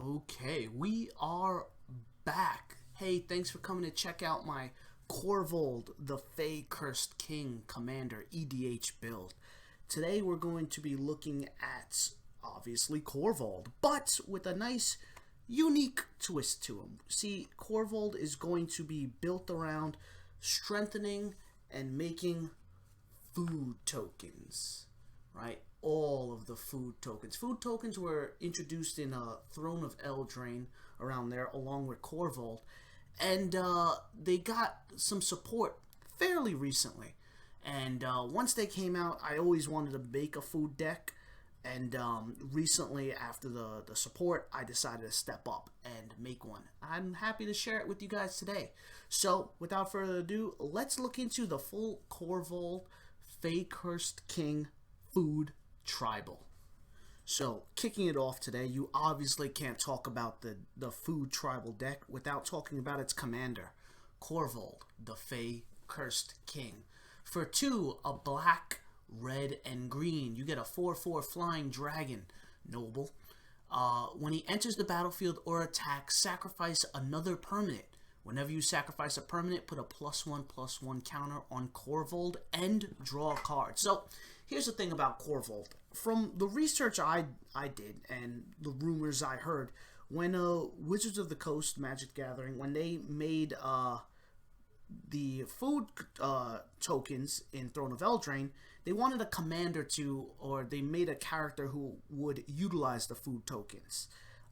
Okay, we are back. Hey, thanks for coming to check out my Korvold, the Fae-Cursed King Commander EDH build. Today we're going to be looking at, obviously, Korvold, but with a nice, unique twist to him. See, Korvold is going to be built around strengthening and making food tokens, right? All of the food tokens. Food tokens were introduced in Throne of Eldraine around there, along with Korvold, and they got some support fairly recently. And once they came out, I always wanted to make a food deck, and recently, after the support, I decided to step up and make one. I'm happy to share it with you guys today. So, without further ado, let's look into the full Korvold Fae-Cursed King food tribal. So, kicking it off today, you obviously can't talk about the food tribal deck without talking about its commander, Korvold, the Fae-Cursed King. For 2, a black, red, and green, you get a 4/4 flying dragon noble. When he enters the battlefield or attacks, sacrifice another permanent. Whenever you sacrifice a permanent, put a +1/+1 counter on Korvold and draw a card. So, here's the thing about Korvold. From the research I did and the rumors I heard, when Wizards of the Coast Magic Gathering, when they made the food tokens in Throne of Eldraine, they wanted a commander to, or they made a character who would utilize the food tokens.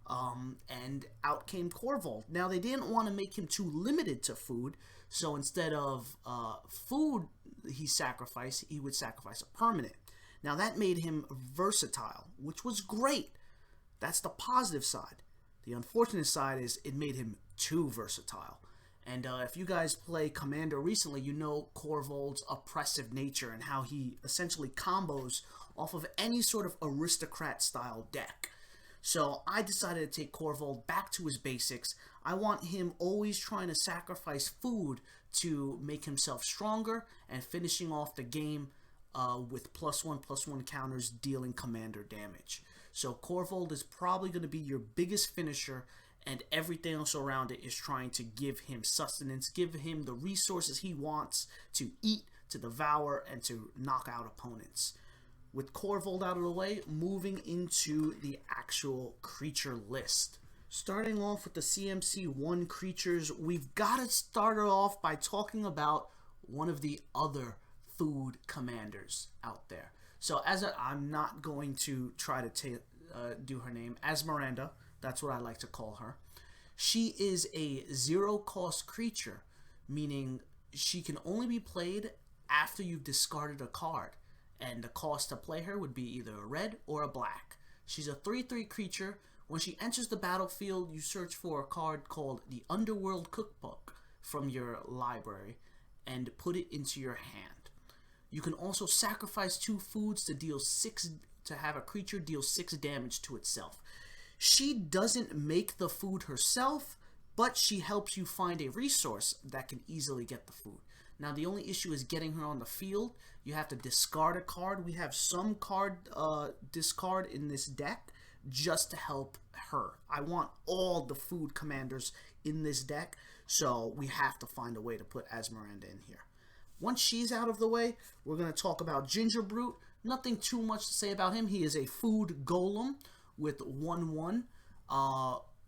And out came Korvold. Now, they didn't want to make him too limited to food, so instead of food he would sacrifice a permanent. Now, that made him versatile, which was great. That's the positive side. The unfortunate side is it made him too versatile. And if you guys play Commander recently, you know Korvold's oppressive nature and how he essentially combos off of any sort of aristocrat-style deck. So I decided to take Korvold back to his basics. I want him always trying to sacrifice food to make himself stronger and finishing off the game with +1/+1 counters dealing commander damage. So Korvold is probably going to be your biggest finisher, and everything else around it is trying to give him sustenance, give him the resources he wants to eat, to devour, and to knock out opponents. With Korvold out of the way, moving into the actual creature list. Starting off with the CMC 1 creatures, we've got to start it off by talking about one of the other food commanders out there. So I'm not going to try to do her name as Miranda. That's what I like to call her. She is a 0-cost creature, meaning she can only be played after you've discarded a card. And the cost to play her would be either a red or a black. She's a 3/3 creature. When she enters the battlefield, you search for a card called the Underworld Cookbook from your library and put it into your hand. You can also sacrifice 2 foods to have a creature deal 6 damage to itself. She doesn't make the food herself, but she helps you find a resource that can easily get the food. Now, the only issue is getting her on the field. You have to discard a card. We have some card discard in this deck just to help her. I want all the food commanders in this deck, so we have to find a way to put Miranda in here. Once she's out of the way, we're going to talk about Gingerbread. Nothing too much to say about him. He is a food golem with 1/1.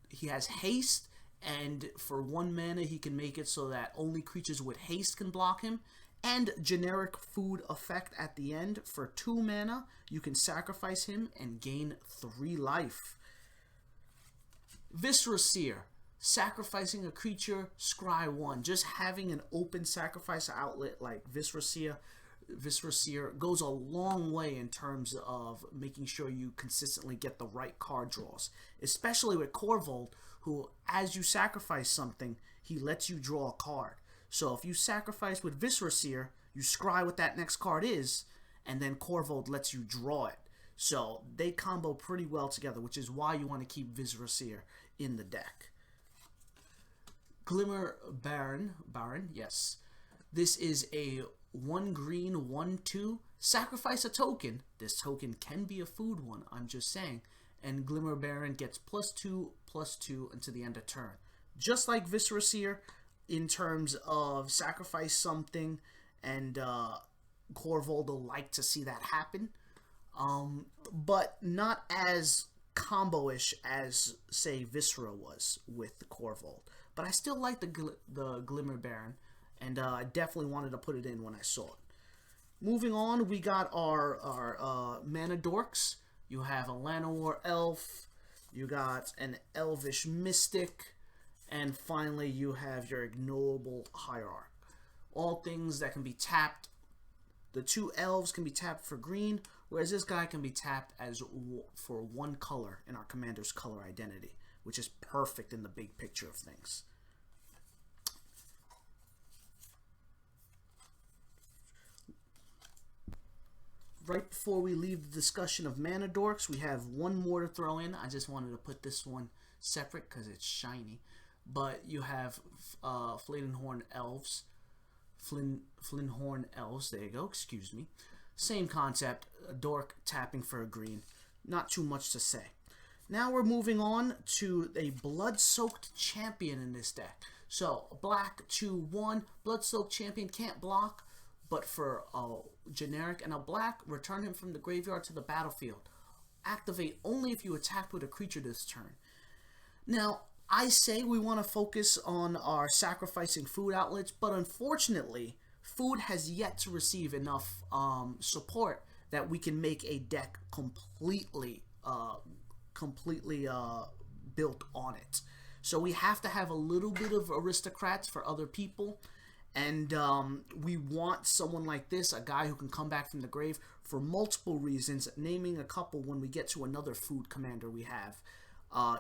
He has haste, and for 1 mana he can make it so that only creatures with haste can block him. And generic food effect at the end. For 2 mana, you can sacrifice him and gain 3 life. Viscera, sacrificing a creature, scry 1. Just having an open sacrifice outlet like Viscera goes a long way in terms of making sure you consistently get the right card draws. Especially with Korvold, who, as you sacrifice something, he lets you draw a card. So if you sacrifice with Viscera, you scry what that next card is, and then Korvold lets you draw it. So they combo pretty well together, which is why you want to keep Viscera in the deck. Glimmer Baron, yes. This is a 1 green, 1/2. Sacrifice a token. This token can be a food one, I'm just saying. and Glimmer Baron gets +2/+2 until the end of turn. Just like Viscera Seer in terms of sacrifice something, and Korvold will like to see that happen, but not as combo-ish as, say, Viscera was with the Korvold. But I still like the Glimmer Baron, and I definitely wanted to put it in when I saw it. Moving on, we got our mana dorks. You have a Llanowar Elf, you got an Elvish Mystic, and finally you have your Ignoble Hierarch. All things that can be tapped. The 2 elves can be tapped for green, whereas this guy can be tapped as for 1 color in our commander's color identity, which is perfect in the big picture of things. Right before we leave the discussion of mana dorks, we have one more to throw in. I just wanted to put this one separate because it's shiny. But you have Flinthorn Elves. Flinthorn Elves, there you go, excuse me. Same concept, a dork tapping for a green. Not too much to say. Now we're moving on to a Blood-Soaked Champion in this deck. So, black 2/1, Blood-Soaked Champion can't block, but for a generic and a black, return him from the graveyard to the battlefield. Activate only if you attack with a creature this turn. Now, I say we want to focus on our sacrificing food outlets, but unfortunately, food has yet to receive enough support that we can make a deck completely built on it. So we have to have a little bit of aristocrats for other people, and we want someone like this, a guy who can come back from the grave for multiple reasons, naming a couple when we get to another food commander we have.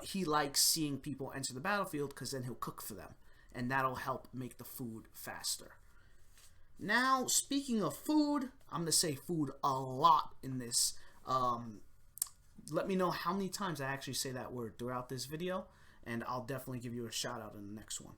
He likes seeing people enter the battlefield because then he'll cook for them, and that'll help make the food faster. Now, speaking of food, I'm going to say food a lot in this. Let me know how many times I actually say that word throughout this video, and I'll definitely give you a shout out in the next one.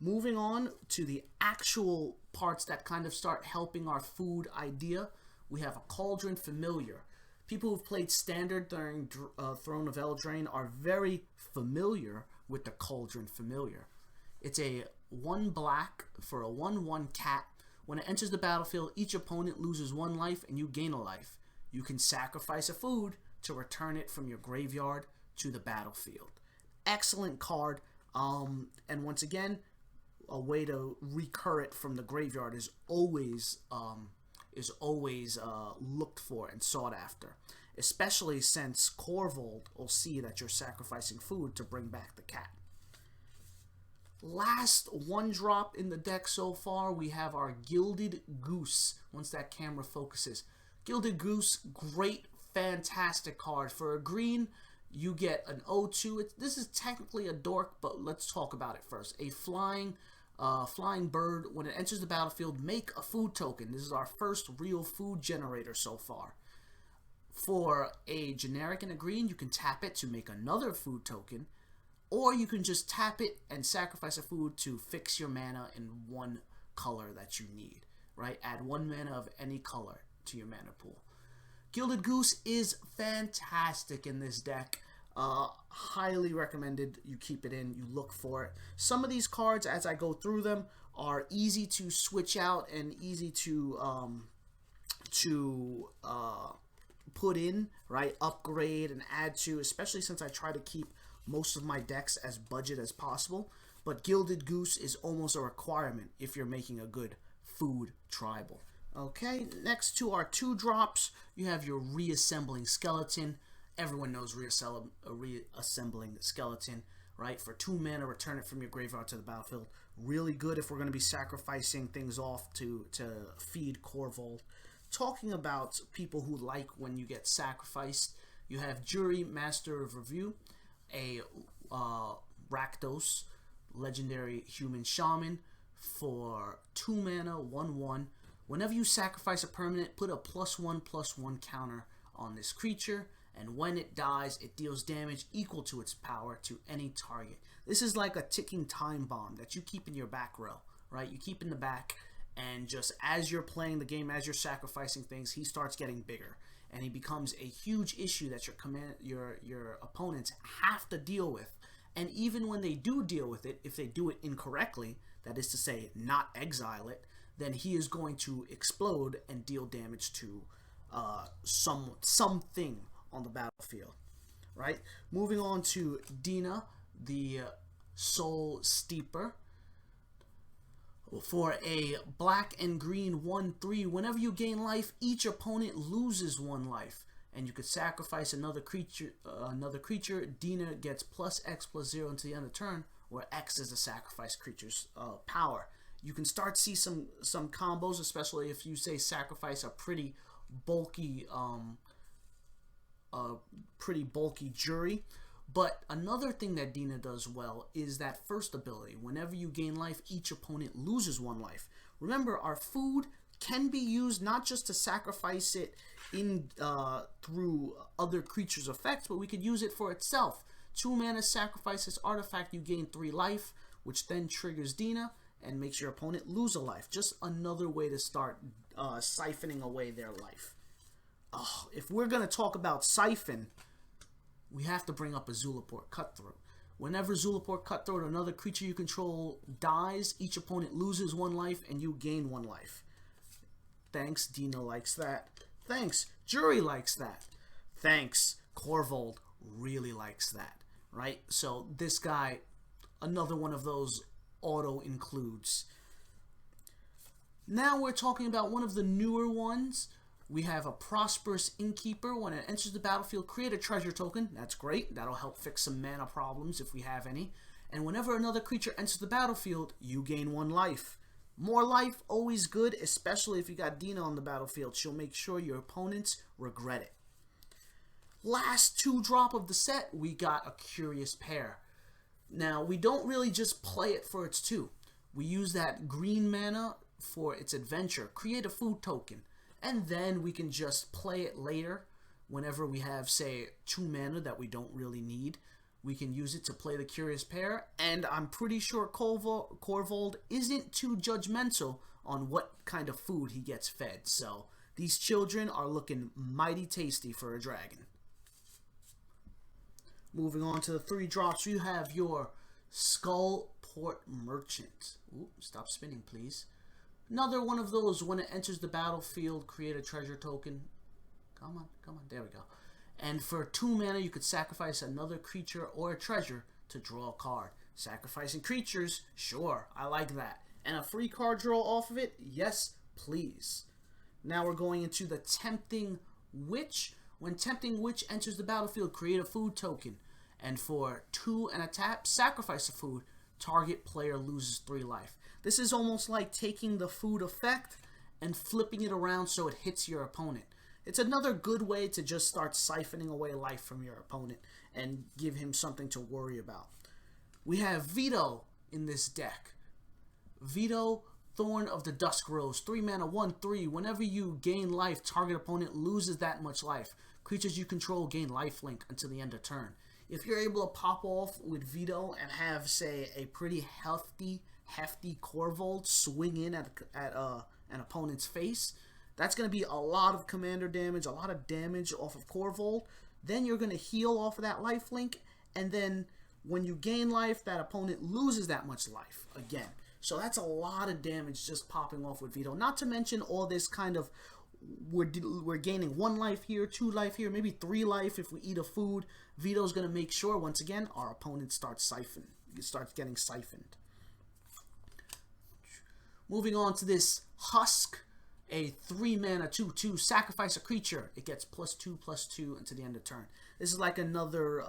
Moving on to the actual parts that kind of start helping our food idea, we have a Cauldron Familiar. People who've played Standard during Throne of Eldraine are very familiar with the Cauldron Familiar. It's a 1 black for a 1/1 cat. When it enters the battlefield, each opponent loses 1 life and you gain a life. You can sacrifice a food to return it from your graveyard to the battlefield. Excellent card, and once again, a way to recur it from the graveyard is always looked for and sought after, especially since Korvold will see that you're sacrificing food to bring back the cat. Last 1-drop in the deck so far, we have our Gilded Goose. Once that camera focuses, Gilded Goose, great, fantastic card. For a green, you get an 0/2. This is technically a dork, but let's talk about it first. A flying bird. When it enters the battlefield, make a food token. This is our first real food generator so far. For a generic and a green, you can tap it to make another food token, or you can just tap it and sacrifice a food to fix your mana in 1 color that you need, right? Add 1 mana of any color to your mana pool. Gilded Goose is fantastic in this deck. Highly recommended you keep it in, you look for it. Some of these cards, as I go through them, are easy to switch out and easy to put in, right? Upgrade and add to, especially since I try to keep most of my decks as budget as possible. But Gilded Goose is almost a requirement if you're making a good food tribal. Okay, next to our 2-drops, you have your Reassembling Skeleton. Everyone knows Reassembling Skeleton, right? For 2 mana, return it from your graveyard to the battlefield. Really good if we're going to be sacrificing things off to feed Korvold. Talking about people who like when you get sacrificed, you have Jury, Master of Review, a Rakdos, legendary human shaman, for 2 mana, 1/1. Whenever you sacrifice a permanent, put a +1/+1 counter on this creature, and when it dies, it deals damage equal to its power to any target. This is like a ticking time bomb that you keep in your back row, right? You keep in the back, and just as you're playing the game, as you're sacrificing things, he starts getting bigger. and he becomes a huge issue that your opponents have to deal with. And even when they do deal with it, if they do it incorrectly, that is to say, not exile it, then he is going to explode and deal damage to something on the battlefield. Right? Moving on to Dina, the Soul Steeper. For a black and green 1/3, whenever you gain life, each opponent loses 1 life. And you could sacrifice another creature. Dina gets +X+0 until the end of the turn, where X is the sacrifice creature's power. You can start to see some combos, especially if you say sacrifice a pretty bulky jury. But another thing that Dina does well is that first ability. Whenever you gain life, each opponent loses 1 life. Remember, our food can be used not just to sacrifice it in through other creatures' effects, but we could use it for itself. 2 mana, sacrifice this artifact, you gain 3 life, which then triggers Dina and makes your opponent lose a life. Just another way to start siphoning away their life. If we're going to talk about siphon, we have to bring up a Zulaport Cutthroat. Whenever Zulaport Cutthroat, another creature you control, dies, each opponent loses 1 life and you gain 1 life. Thanks, Dina likes that. Thanks, Jury likes that. Thanks, Korvold really likes that. Right? So this guy, another one of those auto includes. Now we're talking about one of the newer ones. We have a Prosperous Innkeeper. When it enters the battlefield, create a treasure token. That's great. That'll help fix some mana problems if we have any. And whenever another creature enters the battlefield, you gain 1 life. More life, always good, especially if you got Dina on the battlefield. She'll make sure your opponents regret it. Last 2-drop of the set, we got a Curious Pair. Now, we don't really just play it for its 2. We use that green mana for its adventure. Create a food token. And then we can just play it later whenever we have, say, 2 mana that we don't really need. We can use it to play the Curious Pair. And I'm pretty sure Korvold isn't too judgmental on what kind of food he gets fed. So these children are looking mighty tasty for a dragon. Moving on to the 3 drops, you have your Skullport Merchant. Ooh, stop spinning, please. Another one of those, when it enters the battlefield, create a treasure token. Come on, there we go. And for 2 mana, you could sacrifice another creature or a treasure to draw a card. Sacrificing creatures, sure, I like that. And a free card draw off of it, yes, please. Now we're going into the Tempting Witch. When Tempting Witch enters the battlefield, create a food token. And for 2 and a tap, sacrifice a food. Target player loses 3 life. This is almost like taking the food effect and flipping it around so it hits your opponent. It's another good way to just start siphoning away life from your opponent and give him something to worry about. We have Veto in this deck. Veto, Thorn of the Dusk Rose. 3 mana, 1/3. Whenever you gain life, target opponent loses that much life. Creatures you control gain lifelink until the end of turn. If you're able to pop off with Veto and have, say, a pretty hefty Korvold swing in at an opponent's face, that's going to be a lot of commander damage, a lot of damage off of Korvold. Then you're going to heal off of that lifelink, and then when you gain life, that opponent loses that much life again. So that's a lot of damage just popping off with Veto. Not to mention all this kind of, we're gaining 1 life here, 2 life here, maybe 3 life if we eat a food. Veto's going to make sure, once again, our opponent starts getting siphoned. Moving on to this Husk, a 3 mana 2/2, sacrifice a creature. It gets +2/+2 until the end of turn. This is like another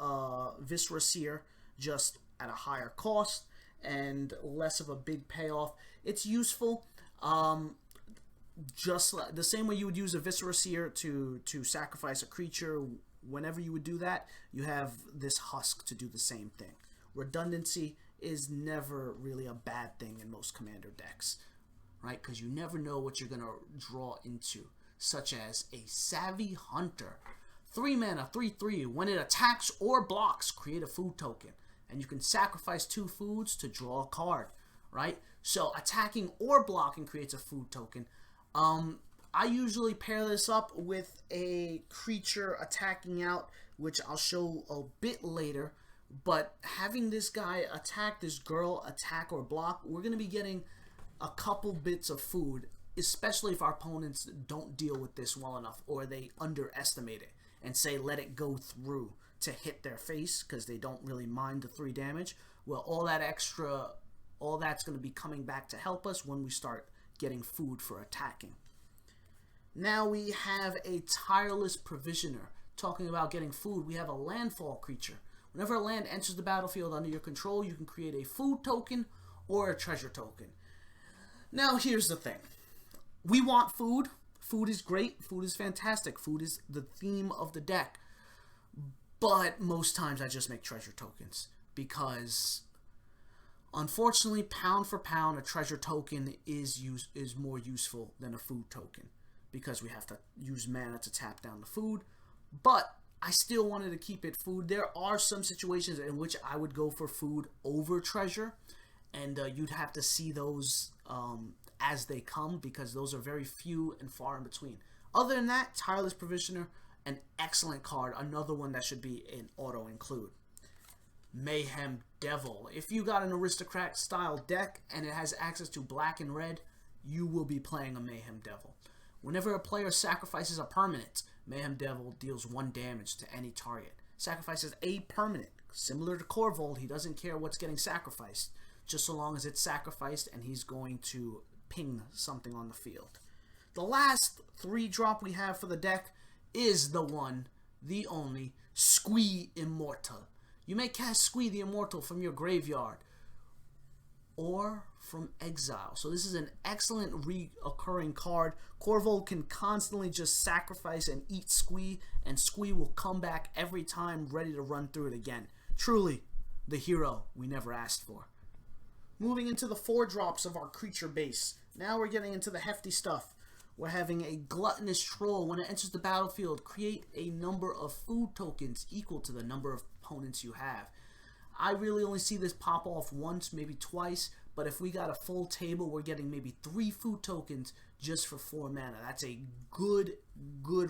Viscera Seer, just at a higher cost and less of a big payoff. It's useful, just like the same way you would use a Viscera Seer to sacrifice a creature. Whenever you would do that, you have this Husk to do the same thing. Redundancy is never really a bad thing in most commander decks, right? Because you never know what you're going to draw into, such as a Savvy Hunter. 3 mana, 3/3. When it attacks or blocks, create a food token. And you can sacrifice 2 foods to draw a card, right? So attacking or blocking creates a food token. I usually pair this up with a creature attacking out, which I'll show a bit later. But having this guy attack, this girl attack or block, we're going to be getting a couple bits of food, especially if our opponents don't deal with this well enough, or they underestimate it and say let it go through to hit their face because they don't really mind the 3 damage. Well, all that's going to be coming back to help us when we start getting food for attacking. Now we have a Tireless Provisioner. Talking about getting food, we have a landfall creature. Whenever a land enters the battlefield under your control, you can create a food token or a treasure token. Now here's the thing. We want food. Food is great. Food is fantastic. Food is the theme of the deck. But most times I just make treasure tokens because unfortunately, pound for pound, a treasure token is more useful than a food token because we have to use mana to tap down the food. But I still wanted to keep it food. There are some situations in which I would go for food over treasure, and you'd have to see those as they come because those are very few and far in between. Other than that, Tireless Provisioner, an excellent card. Another one that should be an auto include. Mayhem Devil. If you got an aristocrat style deck and it has access to black and red, you will be playing a Mayhem Devil. Whenever a player sacrifices a permanent, Mayhem Devil deals 1 damage to any target. Sacrifices a permanent. Similar to Korvold, he doesn't care what's getting sacrificed, just so long as it's sacrificed and he's going to ping something on the field. The last 3-drop we have for the deck is the one, the only, Skewer Immortal. You may cast Skewer the Immortal from your graveyard or from exile. So this is an excellent reoccurring card. Korvold can constantly just sacrifice and eat Skewer, and Skewer will come back every time ready to run through it again. Truly, the hero we never asked for. Moving into the 4-drops of our creature base. Now we're getting into the hefty stuff. We're having a Gluttonous Troll. When it enters the battlefield, create a number of food tokens equal to the number of opponents you have. I really only see this pop off once, maybe twice, but if we got a full table, we're getting maybe 3 food tokens just for 4 mana. That's a good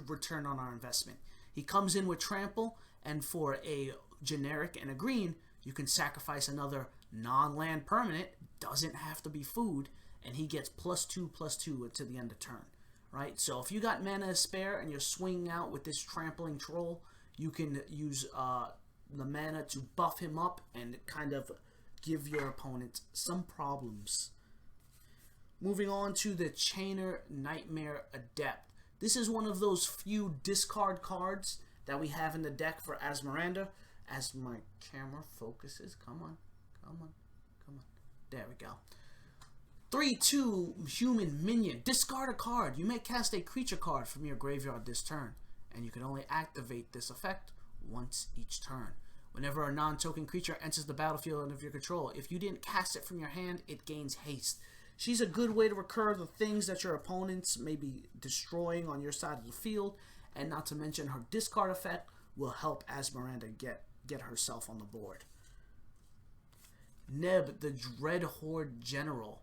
return on our investment. He comes in with Trample, and for a generic and a green, you can sacrifice another non-land permanent, doesn't have to be food, and he gets +2/+2 to the end of turn. Right? So if you got mana to spare and you're swinging out with this trampling troll, you can use the mana to buff him up and kind of give your opponent some problems. Moving on to the Chainer Nightmare Adept. This is one of those few discard cards that we have in the deck for Miranda. As my camera focuses, come on. There we go. 3/2 human minion. Discard a card. You may cast a creature card from your graveyard this turn, and you can only activate this effect once each turn. Whenever a non-token creature enters the battlefield under your control, if you didn't cast it from your hand, it gains haste. She's a good way to recur the things that your opponents may be destroying on your side of the field, and not to mention her discard effect will help Miranda get herself on the board. Neb, the Dread Horde General.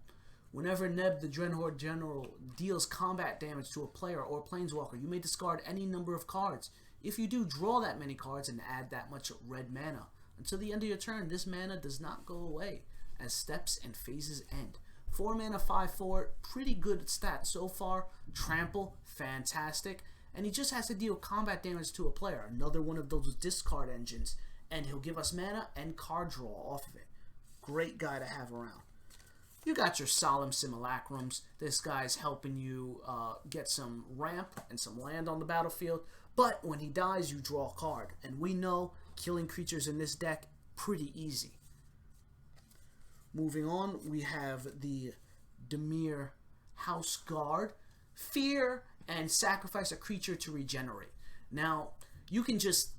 Whenever Neb, the Dread Horde General, deals combat damage to a player or planeswalker, you may discard any number of cards. If you do, draw that many cards and add that much red mana. Until the end of your turn, this mana does not go away as steps and phases end. 4 mana, 5/4, pretty good stats so far. Trample, fantastic. And he just has to deal combat damage to a player. Another one of those discard engines. And he'll give us mana and card draw off of it. Great guy to have around. You got your Solemn Simulacrums. This guy's helping you get some ramp and some land on the battlefield. But when he dies, you draw a card. And we know killing creatures in this deck, pretty easy. Moving on, we have the Dimir House Guard. Fear and sacrifice a creature to regenerate. Now, you can just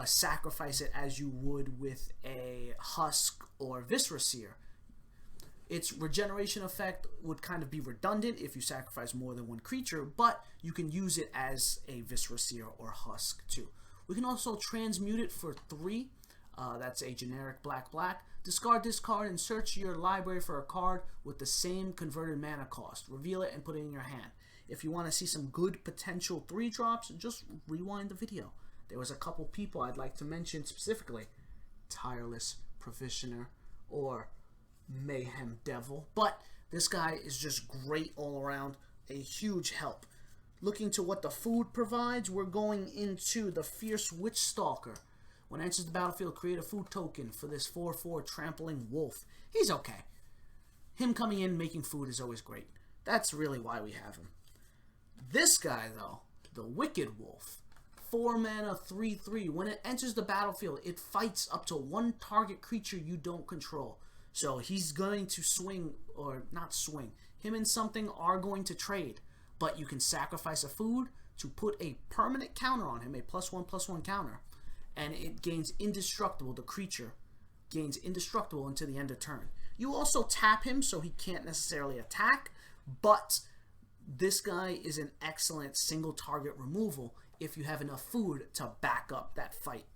sacrifice it as you would with a Husk or Viscera Seer. Its regeneration effect would kind of be redundant if you sacrifice more than one creature, but you can use it as a Viscera Seer or Husk too. We can also transmute it for 3. That's a generic black. Discard this card and search your library for a card with the same converted mana cost. Reveal it and put it in your hand. If you want to see some good potential 3-drops, just rewind the video. There was a couple people I'd like to mention specifically. Tireless Provisioner or Mayhem Devil. But this guy is just great all around. A huge help. Looking to what the food provides, we're going into the Fierce Witch Stalker. When it enters the battlefield, create a food token for this 4/4 trampling wolf. He's okay. Him coming in making food is always great. That's really why we have him. This guy, though, the Wicked Wolf. 4 mana, 3/3. When it enters the battlefield, it fights up to 1 target creature you don't control. So he's going to swing, or not swing. Him and something are going to trade. But you can sacrifice a food to put a permanent counter on him, a +1/+1 counter. And it gains indestructible. The creature gains indestructible until the end of turn. You also tap him so he can't necessarily attack, but this guy is an excellent single target removal if you have enough food to back up that fight.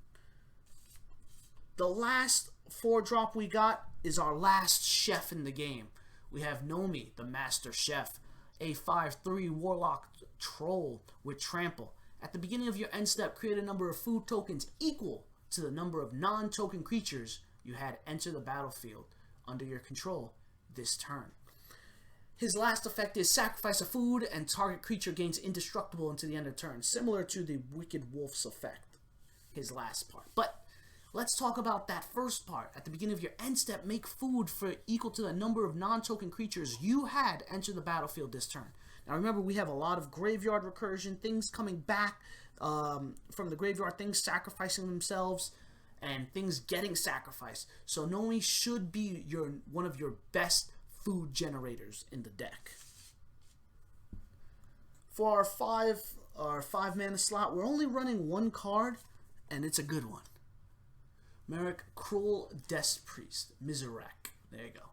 The last 4-drop we got is our last chef in the game. We have Nomi, the Master Chef, a 5/3 Warlock Troll with Trample. At the beginning of your end step, create a number of food tokens equal to the number of non-token creatures you had enter the battlefield under your control this turn. His last effect is sacrifice a food and target creature gains indestructible until the end of turn, similar to the Wicked Wolf's effect, his last part. But let's talk about that first part. At the beginning of your end step, make food for equal to the number of non-token creatures you had enter the battlefield this turn. Now remember, we have a lot of graveyard recursion, things coming back from the graveyard, things sacrificing themselves, and things getting sacrificed. So Nomi should be one of your best food generators in the deck. For our 5 mana slot, we're only running 1 card, and it's a good one. Merrick, Cruel Death Priest, Mizarek. There you go.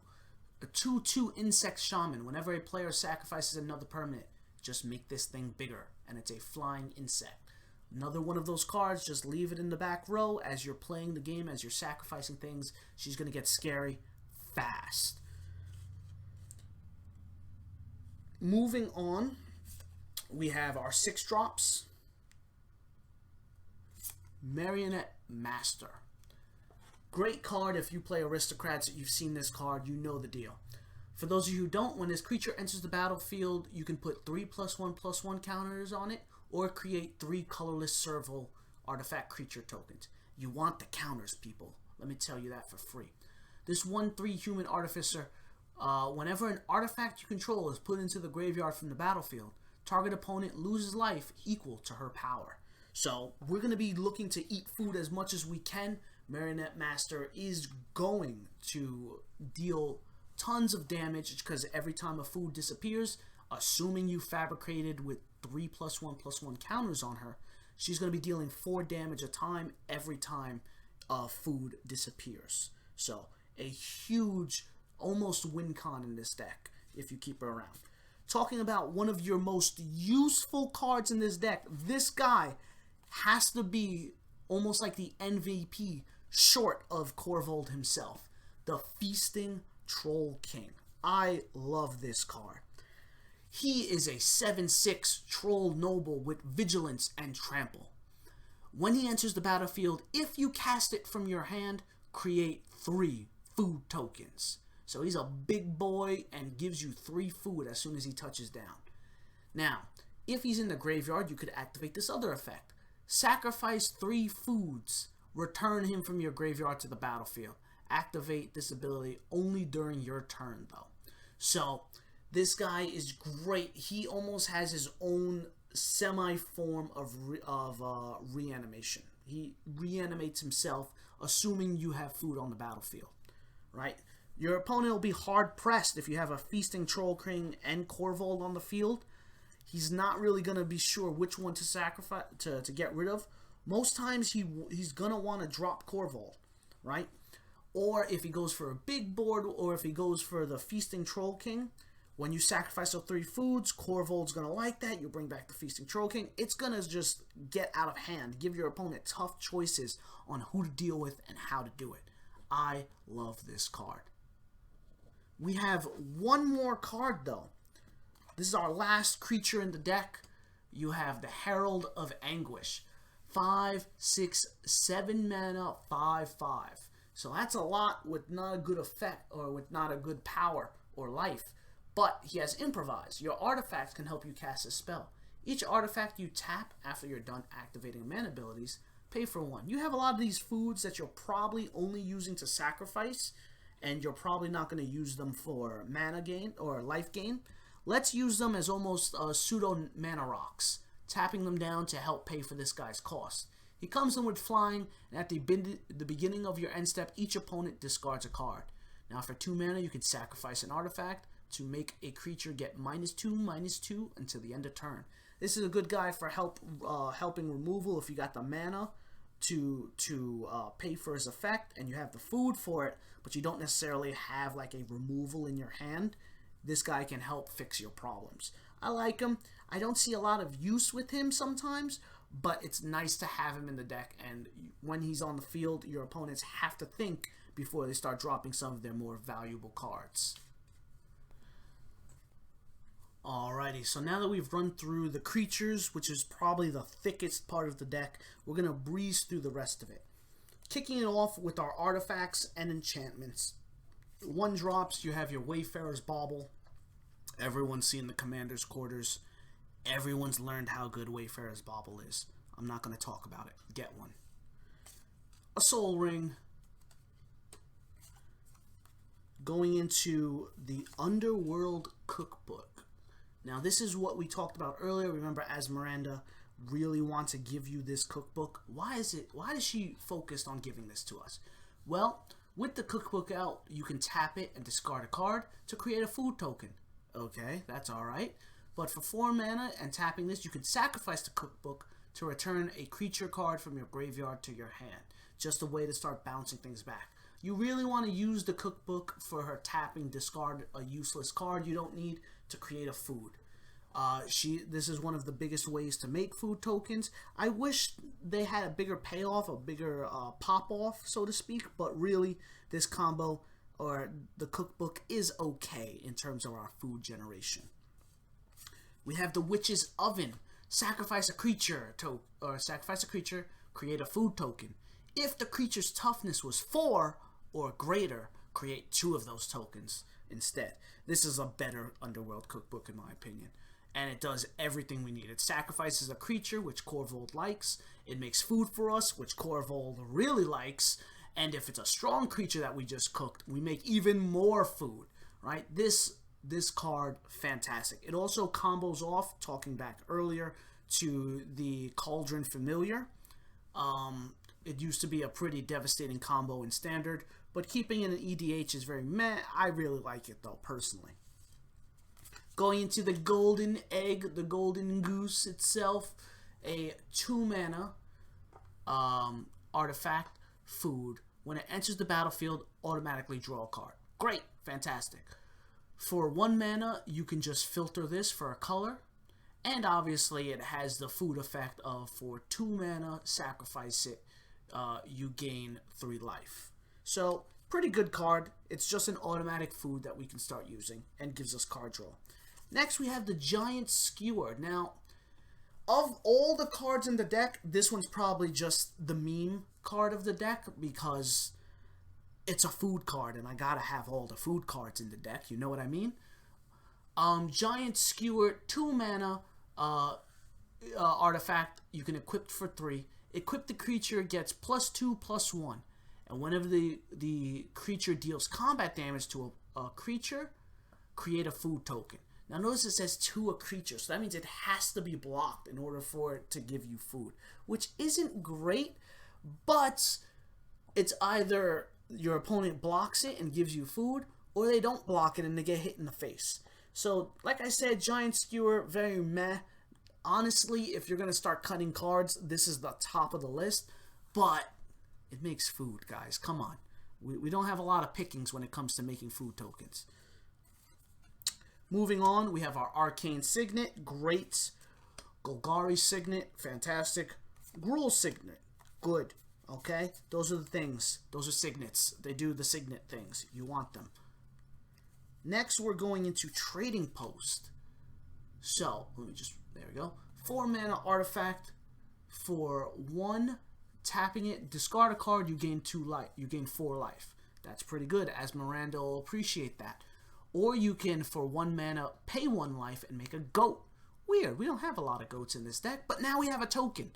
A 2/2 Insect Shaman. Whenever a player sacrifices another permanent, just make this thing bigger, and it's a flying insect. Another one of those cards, just leave it in the back row as you're playing the game, as you're sacrificing things. She's going to get scary fast. Moving on, we have our 6-drops. Marionette Master. Great card if you play Aristocrats. You've seen this card, you know the deal. For those of you who don't, when this creature enters the battlefield, you can put 3 +1/+1 counters on it, or create 3 colorless serval artifact creature tokens. You want the counters, people. Let me tell you that for free. This 1/3 Human Artificer, whenever an artifact you control is put into the graveyard from the battlefield, target opponent loses life equal to her power. So we're going to be looking to eat food as much as we can. Marionette Master is going to deal tons of damage because every time a food disappears, assuming you fabricated with 3 +1/+1 counters on her, she's going to be dealing 4 damage a time every time food disappears. So a huge, almost win con in this deck if you keep her around. Talking about one of your most useful cards in this deck, this guy has to be almost like the MVP short of Korvold himself, the Feasting Troll King. I love this card. He is a 7/6 Troll Noble with Vigilance and Trample. When he enters the battlefield, if you cast it from your hand, create 3 food tokens. So he's a big boy and gives you 3 food as soon as he touches down. Now, if he's in the graveyard, you could activate this other effect. Sacrifice 3 foods. Return him from your graveyard to the battlefield. Activate this ability only during your turn, though. So this guy is great. He almost has his own semi-form of reanimation. He reanimates himself, assuming you have food on the battlefield, right? Your opponent will be hard-pressed if you have a Feasting Troll King and Korvold on the field. He's not really going to be sure which one to sacrifice to get rid of. Most times he's going to want to drop Korvold, right? Or if he goes for a big board, or if he goes for the Feasting Troll King, when you sacrifice those 3 foods, Korvold's going to like that. You bring back the Feasting Troll King. It's going to just get out of hand. Give your opponent tough choices on who to deal with and how to do it. I love this card. We have one more card, though. This is our last creature in the deck. You have the Herald of Anguish. 5, 6, 7 mana, 5/5. So that's a lot with not a good effect, or with not a good power or life. But he has Improvise. Your artifact can help you cast a spell. Each artifact you tap after you're done activating mana abilities, pay for 1. You have a lot of these foods that you're probably only using to sacrifice, and you're probably not going to use them for mana gain or life gain. Let's use them as almost pseudo mana rocks, tapping them down to help pay for this guy's cost. He comes in with flying, and at the beginning of your end step, each opponent discards a card. Now for 2 mana, you can sacrifice an artifact to make a creature get -2/-2 until the end of turn. This is a good guy for helping removal if you got the mana to pay for his effect, and you have the food for it, but you don't necessarily have like a removal in your hand. This guy can help fix your problems. I like him. I don't see a lot of use with him sometimes, but it's nice to have him in the deck, and when he's on the field, your opponents have to think before they start dropping some of their more valuable cards. Alrighty, so now that we've run through the creatures, which is probably the thickest part of the deck, we're going to breeze through the rest of it. Kicking it off with our artifacts and enchantments. 1-drops, you have your Wayfarer's Bauble. Everyone's seen the Commander's Quarters. Everyone's learned how good Wayfarer's Bauble is. I'm not going to talk about it. Get one. A Soul Ring. Going into the Underworld Cookbook. Now, this is what we talked about earlier. Remember, as Miranda really wants to give you this cookbook. Why is she focused on giving this to us? Well, with the cookbook out, you can tap it and discard a card to create a food token. Okay, that's alright. But for 4 mana and tapping this, you can sacrifice the cookbook to return a creature card from your graveyard to your hand. Just a way to start bouncing things back. You really want to use the cookbook for her tapping, discard a useless card you don't need to create a food. This is one of the biggest ways to make food tokens. I wish they had a bigger payoff, a bigger pop-off, so to speak, but really this combo, or the cookbook, is okay in terms of our food generation. We have the Witch's Oven. Sacrifice a creature, create a food token. If the creature's toughness was 4 or greater, create 2 of those tokens instead. This is a better Underworld cookbook in my opinion. And it does everything we need. It sacrifices a creature, which Korvold likes. It makes food for us, which Korvold really likes. And if it's a strong creature that we just cooked, we make even more food, right? This card, fantastic. It also combos off, talking back earlier, to the Cauldron Familiar. It used to be a pretty devastating combo in Standard, but keeping it in EDH is very meh. I really like it though, personally. Going into the Golden Egg, the Golden Goose itself, a 2-mana artifact, food. When it enters the battlefield, automatically draw a card. Great, fantastic. For 1 mana, you can just filter this for a color. And obviously it has the food effect of, for 2 mana, sacrifice it, you gain 3 life. So, pretty good card. It's just an automatic food that we can start using and gives us card draw. Next, we have the Giant Skewer. Now, of all the cards in the deck, this one's probably just the meme card of the deck because it's a food card and I gotta have all the food cards in the deck. You know what I mean? Giant Skewer, 2 mana artifact. You can equip for 3. Equip the creature, gets +2/+1. And whenever the creature deals combat damage to a creature, create a food token. Now notice it says to a creature, so that means it has to be blocked in order for it to give you food, which isn't great, but it's either your opponent blocks it and gives you food, or they don't block it and they get hit in the face. So, like I said, Giant Skewer, very meh. Honestly, if you're going to start cutting cards, this is the top of the list, but it makes food, guys. Come on. We don't have a lot of pickings when it comes to making food tokens. Moving on, we have our Arcane Signet, great. Golgari Signet, fantastic. Gruul Signet, good. Okay? Those are the things. Those are signets. They do the signet things. You want them. Next, we're going into Trading Post. So, there we go. 4 mana artifact. For 1, tapping it, discard a card, you gain 2 life. You gain 4 life. That's pretty good, as Miranda will appreciate that. Or you can, for 1 mana, pay 1 life and make a goat. Weird, we don't have a lot of goats in this deck, but now we have a token.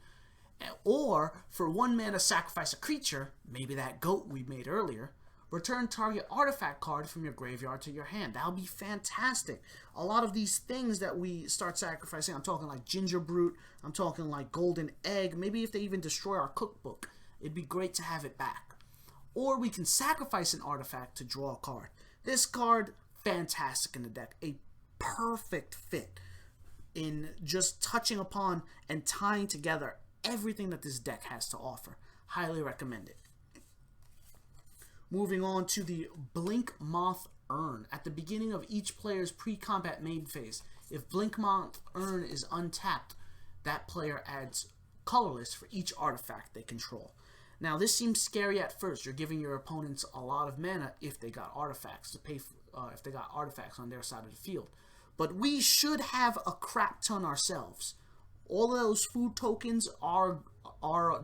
Or, for 1 mana, sacrifice a creature, maybe that goat we made earlier. Return target artifact card from your graveyard to your hand. That'll be fantastic. A lot of these things that we start sacrificing, I'm talking like Gingerbread, I'm talking like Golden Egg, maybe if they even destroy our cookbook, it'd be great to have it back. Or we can sacrifice an artifact to draw a card. This card, fantastic in the deck. A perfect fit in just touching upon and tying together everything that this deck has to offer. Highly recommend it. Moving on to the Blink Moth Urn. At the beginning of each player's pre-combat main phase, if Blink Moth Urn is untapped, that player adds colorless for each artifact they control. Now, this seems scary at first. You're giving your opponents a lot of mana if they got artifacts to pay for, if they got artifacts on their side of the field. But we should have a crap ton ourselves. All of those food tokens are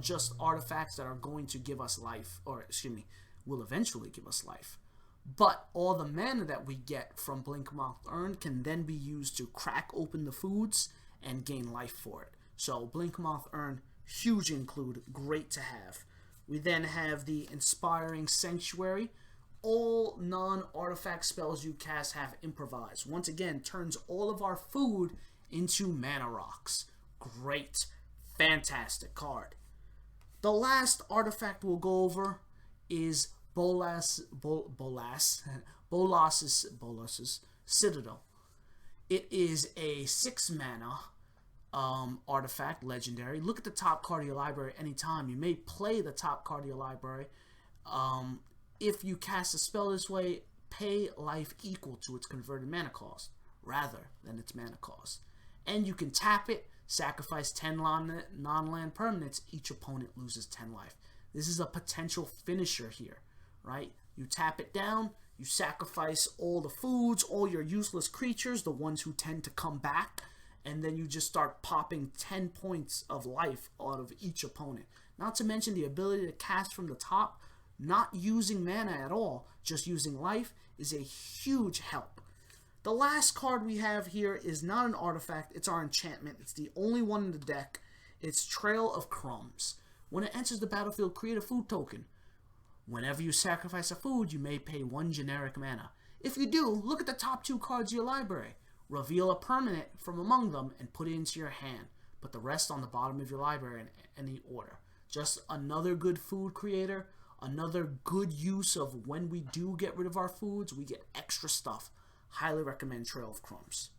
just artifacts that are going to give us life, or excuse me, will eventually give us life. But all the mana that we get from Blink Moth Urn can then be used to crack open the foods and gain life for it. So Blink Moth Urn, huge include, great to have. We then have the Inspiring Sanctuary. All non-artifact spells you cast have improvise. Once again, turns all of our food into mana rocks. Great, fantastic card. The last artifact we'll go over is Bolas's Citadel. It is a 6 mana artifact, legendary. Look at the top card of your library anytime. You may play the top card of your library. If you cast a spell this way, pay life equal to its converted mana cost, rather than its mana cost. And you can tap it, sacrifice 10 non-land permanents, each opponent loses 10 life. This is a potential finisher here, right? You tap it down, you sacrifice all the foods, all your useless creatures, the ones who tend to come back, and then you just start popping 10 points of life out of each opponent. Not to mention the ability to cast from the top, not using mana at all, just using life, is a huge help. The last card we have here is not an artifact, it's our enchantment. It's the only one in the deck. It's Trail of Crumbs. When it enters the battlefield, create a food token. Whenever you sacrifice a food, you may pay 1 generic mana. If you do, look at the top 2 cards of your library. Reveal a permanent from among them and put it into your hand. Put the rest on the bottom of your library in any order. Just another good food creator, another good use of when we do get rid of our foods, we get extra stuff. Highly recommend Trail of Crumbs.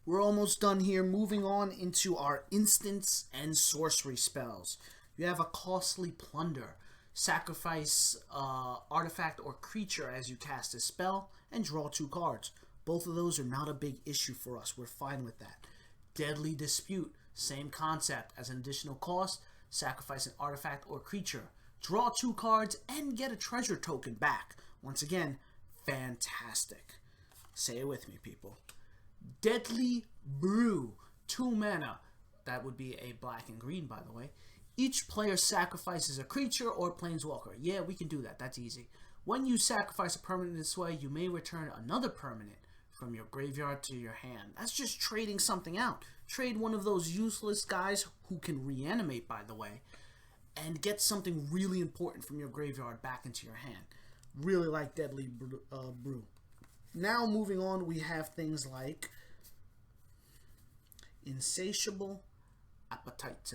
We're almost done here. Moving on into our instants and sorcery spells. You have a Costly Plunder. Sacrifice artifact or creature as you cast a spell and draw 2 cards. Both of those are not a big issue for us. We're fine with that. Deadly Dispute. Same concept. As an additional cost, sacrifice an artifact or creature. Draw 2 cards and get a treasure token back. Once again, fantastic. Say it with me, people. Deadly Brew. 2 mana. That would be a black and green, by the way. Each player sacrifices a creature or planeswalker. Yeah, we can do that. That's easy. When you sacrifice a permanent this way, you may return another permanent from your graveyard to your hand. That's just trading something out. Trade one of those useless guys who can reanimate, by the way, and get something really important from your graveyard back into your hand. Really like Deadly Brew. Now moving on, we have things like Insatiable Appetite.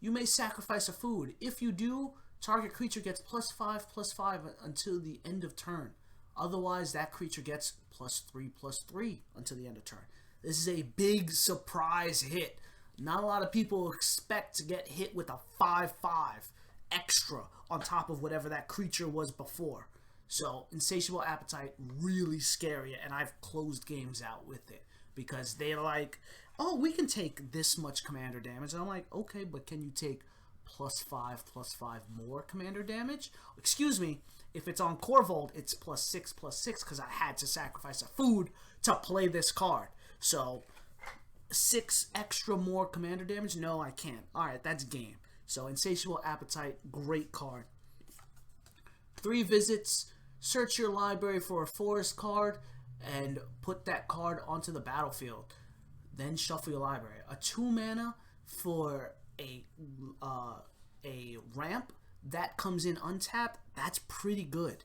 You may sacrifice a food. If you do, target creature gets +5/+5 until the end of turn. Otherwise, that creature gets +3/+3 until the end of turn. This is a big surprise hit. Not a lot of people expect to get hit with a 5/5 extra on top of whatever that creature was before. So, Insatiable Appetite, really scary, and I've closed games out with it. Because they're like, oh, we can take this much commander damage. And I'm like, okay, but can you take +5/+5 more commander damage? Excuse me, if it's on Korvold, it's +6/+6 because I had to sacrifice a food to play this card. So 6 extra more commander damage? No, I can't. Alright, that's game. So Insatiable Appetite, great card. 3 visits, search your library for a forest card, and put that card onto the battlefield. Then shuffle your library. A 2 mana for a ramp that comes in untapped. That's pretty good.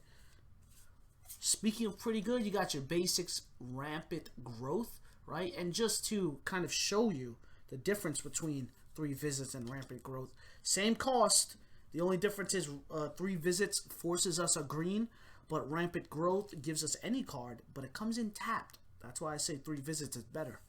Speaking of pretty good, you got your basics, Rampant Growth, right? And just to kind of show you the difference between 3 visits and Rampant Growth, same cost. The only difference is 3 visits forces us a green, but Rampant Growth gives us any card, but it comes in tapped. That's why I say 3 visits is better.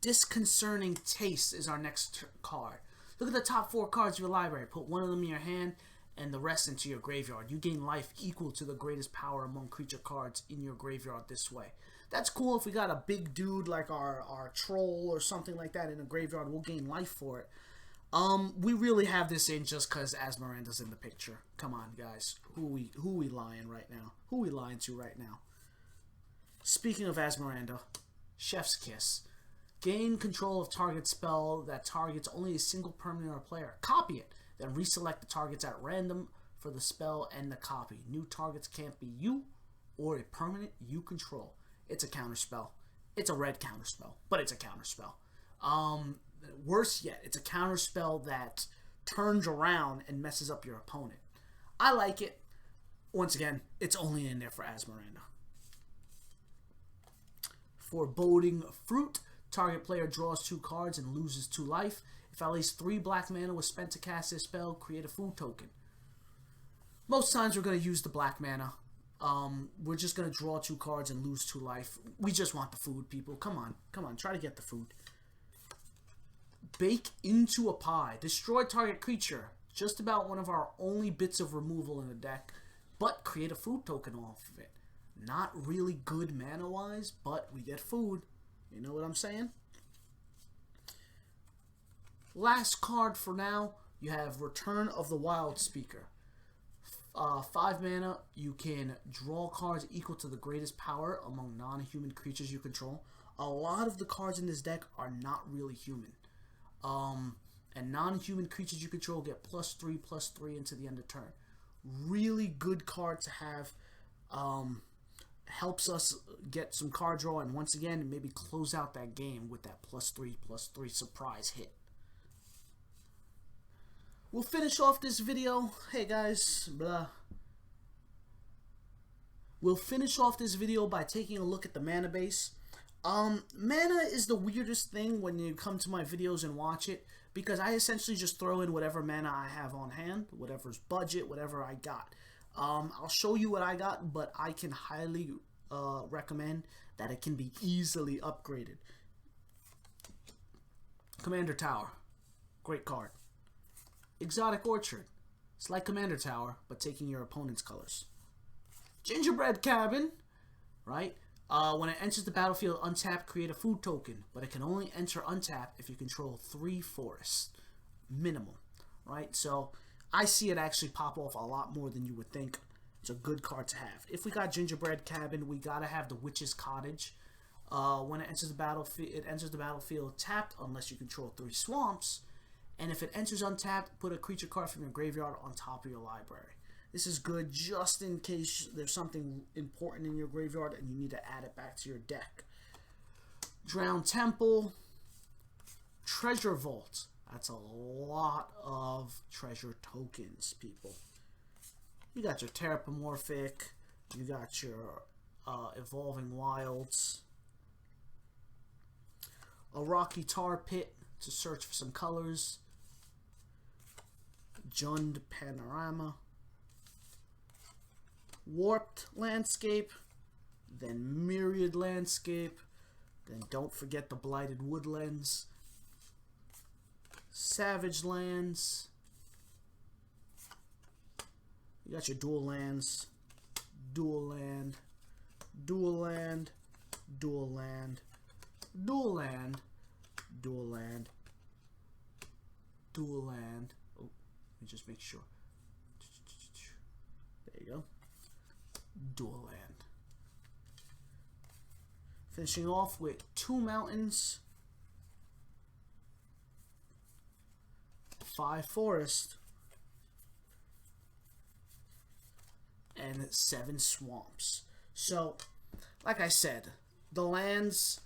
Disconcerting Taste is our next card. Look at the top 4 cards of your library. Put 1 of them in your hand and the rest into your graveyard. You gain life equal to the greatest power among creature cards in your graveyard this way. That's cool if we got a big dude like our troll or something like that in a graveyard. We'll gain life for it. We really have this in just because Miranda's in the picture. Come on, guys. Who we lying right now? Who we lying to right now? Speaking of Miranda, Chef's Kiss. Gain control of target spell that targets only a single permanent or player. Copy it. Then reselect the targets at random for the spell and the copy. New targets can't be you or a permanent you control. It's a counterspell. It's a red counterspell, but it's a counterspell. Worse yet, it's a counterspell that turns around and messes up your opponent. I like it. Once again, it's only in there for Miranda. Foreboding Fruit. Target player draws 2 cards and loses 2 life. If at least 3 black mana was spent to cast this spell, create a food token. Most times we're going to use the black mana. We're just going to draw 2 cards and lose 2 life. We just want the food, people. Come on. Come on. Try to get the food. Bake into a Pie. Destroy target creature. Just about one of our only bits of removal in the deck. But create a food token off of it. Not really good mana-wise, but we get food. You know what I'm saying? Last card for now, you have Return of the Wild Speaker. 5 mana, you can draw cards equal to the greatest power among non-human creatures you control. A lot of the cards in this deck are not really human. And non-human creatures you control get +3/+3 into the end of turn. Really good card to have. Helps us get some card draw, and once again, maybe close out that game with that +3/+3 surprise hit. We'll finish off this video. Hey guys, blah. We'll finish off this video by taking a look at the mana base. Mana is the weirdest thing when you come to my videos and watch it, because I essentially just throw in whatever mana I have on hand, whatever's budget, whatever I got. I'll show you what I got, but I can highly recommend that it can be easily upgraded. Commander Tower, great card. Exotic Orchard, it's like Commander Tower, but taking your opponent's colors. Gingerbread Cabin, right? When it enters the battlefield, untap, create a food token, but it can only enter untap if you control 3 forests, minimum, right? So I see it actually pop off a lot more than you would think. It's a good card to have. If we got Gingerbread Cabin, we gotta have the Witch's Cottage. When it enters the battlefield tapped unless you control 3 swamps. And if it enters untapped, put a creature card from your graveyard on top of your library. This is good just in case there's something important in your graveyard and you need to add it back to your deck. Drowned Temple. Treasure Vault. That's a lot of treasure tokens, people. You got your Terrapomorphic. You got your Evolving Wilds. A Rocky Tar Pit to search for some colors. Jund Panorama. Warped Landscape. Then Myriad Landscape. Then don't forget the Blighted Woodlands. Savage Lands. You got your dual lands. Dual land. Dual land. Dual land. Dual land. Dual land. Dual land. Oh, let me just make sure. There you go. Dual land. Finishing off with 2 mountains, 5 forests, and 7 swamps. So, like I said, the lands,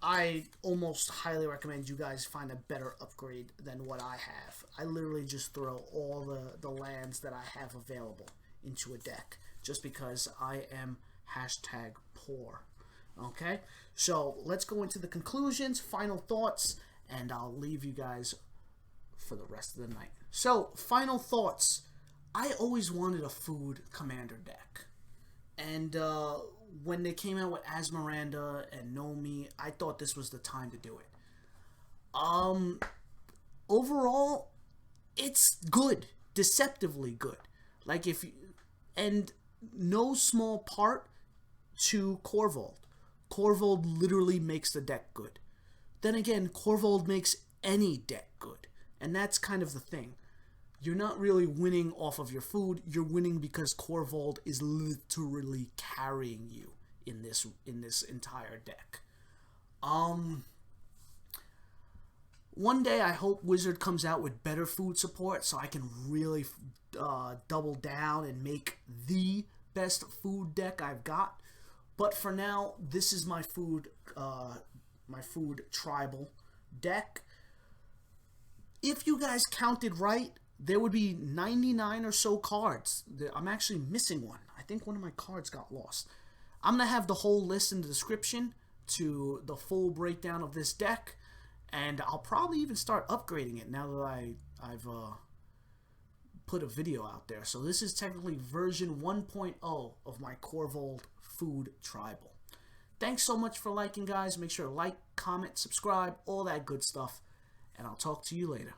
I almost highly recommend you guys find a better upgrade than what I have. I literally just throw all the lands that I have available into a deck just because I am hashtag poor. Okay, so let's go into the conclusions, final thoughts, and I'll leave you guys for the rest of the night. So, final thoughts. I always wanted a food commander deck. And when they came out with Miranda and Nomi, I thought this was the time to do it. Overall, it's good. Deceptively good. Like if you, and no small part to Korvold. Korvold literally makes the deck good. Then again, Korvold makes any deck good. And that's kind of the thing. You're not really winning off of your food. You're winning because Korvold is literally carrying you in this entire deck. One day I hope Wizard comes out with better food support so I can really double down and make the best food deck I've got. But for now, this is my food tribal deck. If you guys counted right, there would be 99 or so cards. I'm actually missing one. I think one of my cards got lost. I'm going to have the whole list in the description to the full breakdown of this deck. And I'll probably even start upgrading it now that I've put a video out there. So this is technically version 1.0 of my Korvold food tribal. Thanks so much for liking, guys. Make sure to like, comment, subscribe, all that good stuff. And I'll talk to you later.